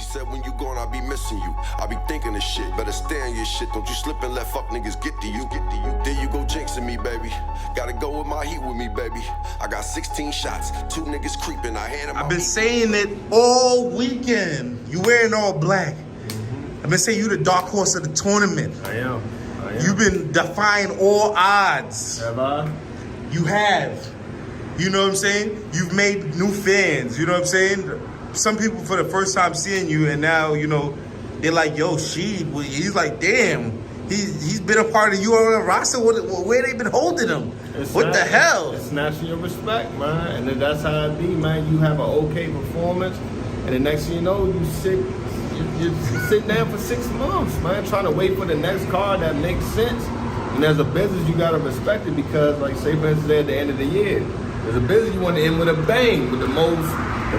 said when you gone, I'll be missing you. I'll be thinking of shit. Better stay on your shit. Don't you slip and let fuck niggas get to you. There you go jinxing me, baby. Gotta go with my heat with me, baby. I got 16 shots. 2 niggas creeping. I had them. I've been saying it all weekend. You wearing all black. I've been saying you the dark horse of the tournament. I am. You've been defying all odds. Have I? You have. You know what I'm saying? You've made new fans. You know what I'm saying? Some people for the first time seeing you, and now, you know, they're like, yo, Sheed. He's like, damn. He's been a part of you on the roster. Where they been holding him? What the hell? It's snatching your respect, man. And that's how it be, man. You have an okay performance, and the next thing you know, you're sitting down for 6 months, man, trying to wait for the next card that makes sense. And as a business, you gotta respect it because, like, say for instance, at the end of the year, as a business, you want to end with a bang, with the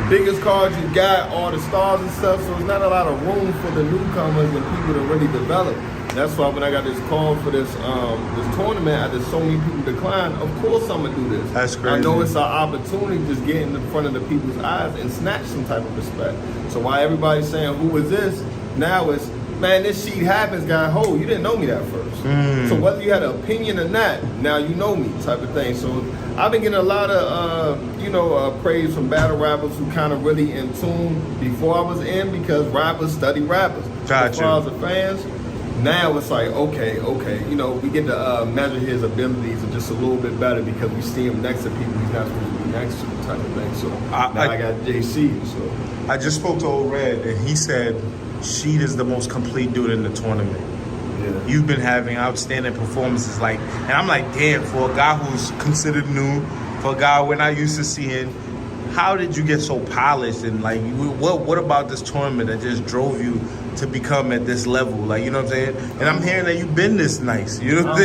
biggest cards you got, all the stars and stuff. So there's not a lot of room for the newcomers and people to really develop. That's why when I got this call for this tournament, after so many people decline, of course I'm gonna do this. That's crazy. I know it's an opportunity to just get in front of the people's eyes and snatch some type of respect. So while everybody's saying, who is this? Now it's, man, this shit happens, guy. Ho, you didn't know me that first. So whether you had an opinion or not, now you know me, type of thing. So I've been getting a lot of, praise from battle rappers who kind of really in tune before I was in, because rappers study rappers. Gotcha. As far as the fans, now it's like, okay, you know, we get to measure his abilities just a little bit better because we see him next to people he's not supposed to be next to, type of thing. So I got JC. So I just spoke to Old Red, and he said Sheed is the most complete dude in the tournament. yeah. You've been having outstanding performances, like, and I'm like, damn, for a guy who's considered new, for a guy we're not used to seeing, how did you get so polished? And like, what about this tournament that just drove you to become at this level? Like, you know what I'm saying? And I'm hearing that you've been this nice. You know what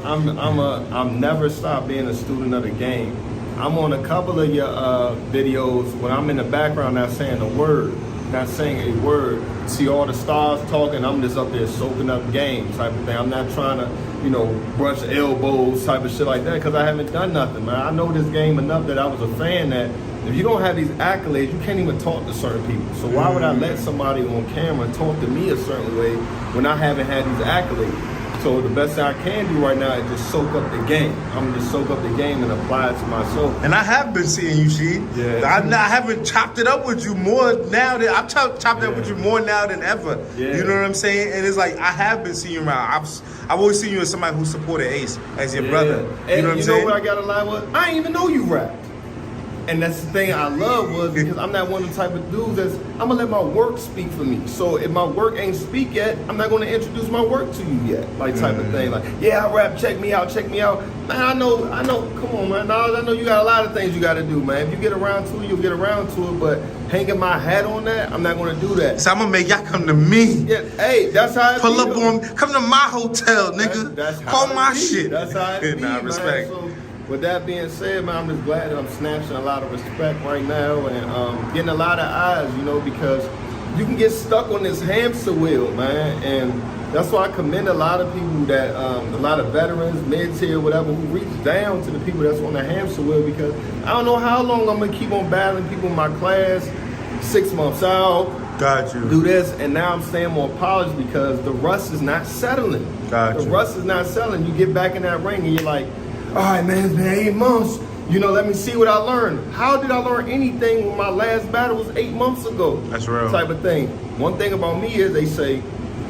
I'm saying? I'm never stopped being a student of the game. I'm on a couple of your videos when I'm in the background not saying a word, not saying a word. See all the stars talking, I'm just up there soaking up game type of thing. I'm not trying to, you know, brush elbows type of shit like that because I haven't done nothing, man. I know this game enough that I was a fan that if you don't have these accolades, you can't even talk to certain people. So why would I let somebody on camera talk to me a certain way when I haven't had these accolades? So the best thing I can do right now is just soak up the game. I'm gonna just soak up the game and apply it to myself. And I have been seeing you, Sheed. Yeah. I haven't chopped it up with you more now than I've chopped up with you more now than ever. Yeah. You know what I'm saying? And it's like I have been seeing you around. I've always seen you as somebody who supported Ace as your brother. And you know what I'm saying? You know what I got a lie with? I ain't even know you rap. And that's the thing I love was because I'm not one of the type of dudes that's, I'm gonna let my work speak for me. So if my work ain't speak yet, I'm not gonna introduce my work to you yet. Like type of thing. Like, yeah, I rap, check me out. Man, I know, come on, man. I know you got a lot of things you gotta do, man. If you get around to it, you'll get around to it. But hanging my hat on that, I'm not gonna do that. So I'm gonna make y'all come to me. Yeah, hey, that's how it Pull be, up on, come to my hotel, nigga. That's how Call it my be. shit. That's how it be, Nah, man. respect. So, with that being said, man, I'm just glad that I'm snatching a lot of respect right now and getting a lot of eyes, you know, because you can get stuck on this hamster wheel, man. And that's why I commend a lot of people that, a lot of veterans, mid-tier, whatever, who reach down to the people that's on the hamster wheel because I don't know how long I'm going to keep on battling people in my class, 6 months out. Got you. Do this, and now I'm staying more polished because the rust is not settling. Got you. The rust is not settling. You get back in that ring and you're like, all right, man, it's been 8 months. You know, let me see what I learned. How did I learn anything when my last battle was 8 months ago? That's real. Type of thing. One thing about me is they say,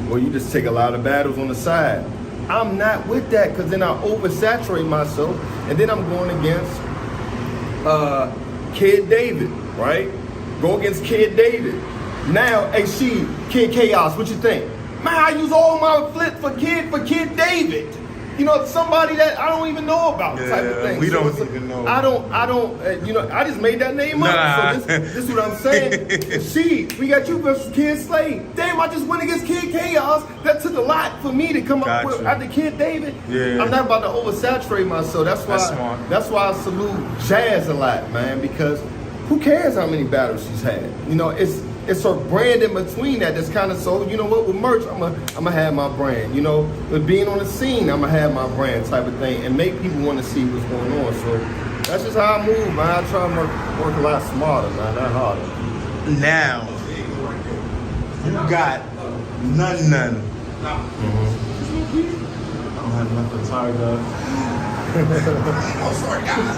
well, you just take a lot of battles on the side. I'm not with that because then I oversaturate myself and then I'm going against Kid David, right? Go against Kid David. Now, hey, Kid Chaos, what you think? Man, I use all my flips for Kid David. You know, somebody that I don't even know about, type of thing. We don't even know. I don't, you know, I just made that name up. So this is what I'm saying. We got you versus Kid Slade. Damn, I just went against Kid Chaos. That took a lot for me to come up with after Kid David. Yeah. I'm not about to oversaturate myself. That's why I salute Jazz a lot, man, because who cares how many battles she's had? You know, it's her brand in between that's kind of so, you know what, with merch, I'm gonna have my brand. You know, with being on the scene, I'm gonna have my brand type of thing and make people want to see what's going on. So that's just how I move, man. I try to work a lot smarter, man, not harder. Now, you got none. I don't have nothing. Sorry, dog. Oh, sorry, guys.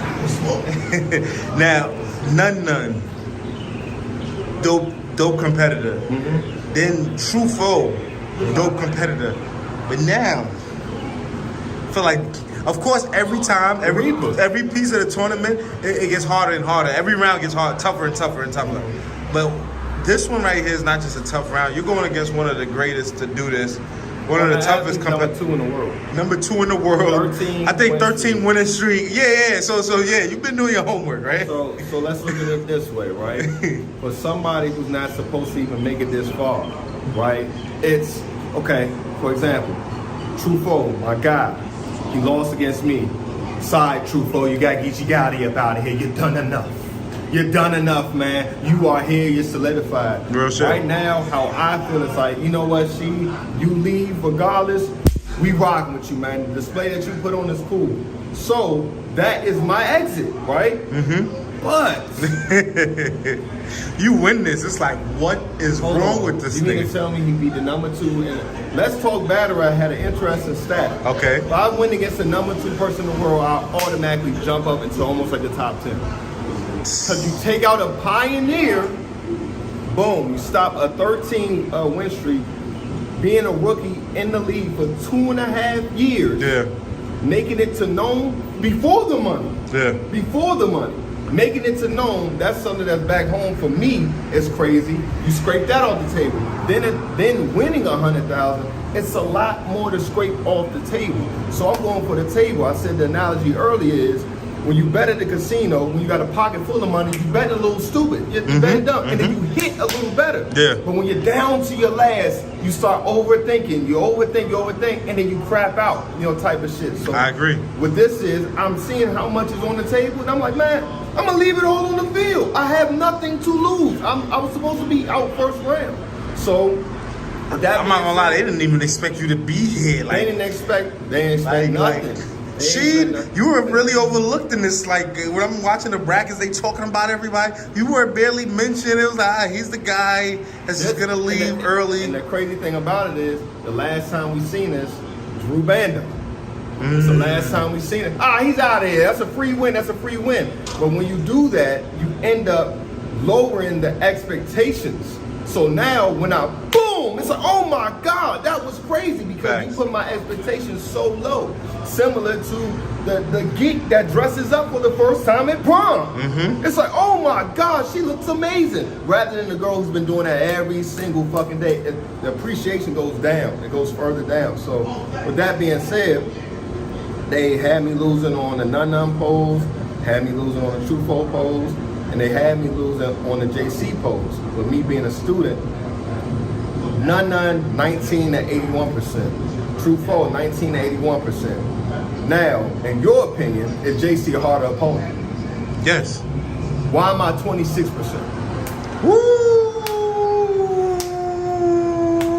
Now, none. Dope competitor. Then True Foe, dope competitor. But now, I feel like, of course, every time, every piece of the tournament, it gets harder and harder. Every round gets harder, tougher and tougher and tougher. But this one right here is not just a tough round. You're going against one of the greatest to do this. One of the toughest competitors. Number 2 in the world. Number 2 in the world. 13 I think 13 winning streak. Yeah. So yeah, you've been doing your homework, right? So let's look at it this way, right? For somebody who's not supposed to even make it this far, right? It's okay. For example, True Foe, my guy, he lost against me. Side True Foe, you gotta get your out of here. You've done enough. You're done enough, man. You are here. You're solidified. Real shit. Right now, how I feel is like, you know what, you leave regardless. We rocking with you, man. The display that you put on is cool. So that is my exit, right? But you win this. It's like, what is wrong with this You nigga? need to tell me he beat the number 2. And Let's Talk Battle Rap had an interesting stat. Okay. If I win against the number 2 person in the world, I'll automatically jump up into almost like the top 10. Because you take out a pioneer, boom, you stop a 13 win streak, being a rookie in the league for 2.5 years, making it to known before the money. Before the money. Making it to known, that's something that's back home for me is crazy. You scrape that off the table. Then winning 100,000, it's a lot more to scrape off the table. So I'm going for the table. I said the analogy earlier is, when you bet at the casino, when you got a pocket full of money, you bet a little stupid. You bet dumb, and then you hit a little better. But when you're down to your last, you start overthinking. You overthink, and then you crap out, type of shit. So I agree. What this is, I'm seeing how much is on the table, and I'm like, man, I'm gonna leave it all on the field. I have nothing to lose. I was supposed to be out first round. So I'm not gonna lie, they didn't even expect you to be here. Like, they didn't expect nothing. You were really overlooked in this. Like, when I'm watching the brackets, they talking about everybody. You were barely mentioned. It was like, he's the guy that's just gonna leave early. And the crazy thing about it is, the last time we seen this, Drew Banda. It's the last time we seen it. He's out of here. That's a free win. But when you do that, you end up lowering the expectations. So now when boom, it's like, oh my God, that was crazy because you put my expectations so low. Similar to the geek that dresses up for the first time at prom. It's like, oh my God, she looks amazing. Rather than the girl who's been doing that every single fucking day, the appreciation goes down. It goes further down. So with that being said, they had me losing on the None pose, had me losing on the True Foe pose, and they had me losing on the JC pose. With me being a student, None 19 to 81%, True Foe 19 to 81%. Now, in your opinion, is JC a harder opponent? Yes. Why am I 26%? Woo!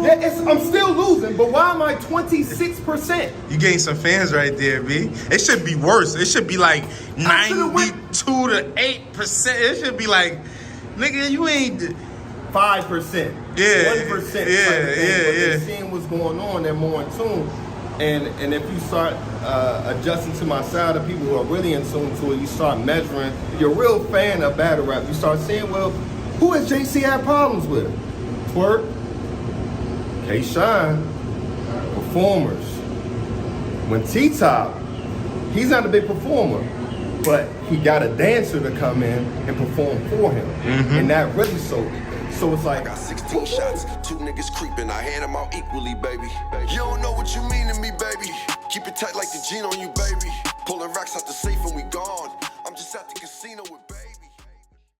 Yeah, I'm still losing, but why am I 26%? You gained some fans right there, B. It should be worse. It should be like 92 to 8%. It should be like, nigga, you ain't 5%. Yeah. 1%. Yeah. They're seeing what's going on, they're more in tune. And if you start adjusting to my side of people who are really in tune to it, you start measuring. If you're a real fan of battle rap, you start saying, well, who has JC had problems with? Twerk, K-Shine, performers. When T-Top, he's not a big performer, but he got a dancer to come in and perform for him. And that really sold it. So it's like, I got 16 shots, 2 niggas creeping, I hand them out equally, baby. You don't know what you mean to me, baby. Keep it tight like the gene on you, baby. Pulling racks out the safe and we gone. I'm just at the casino with baby.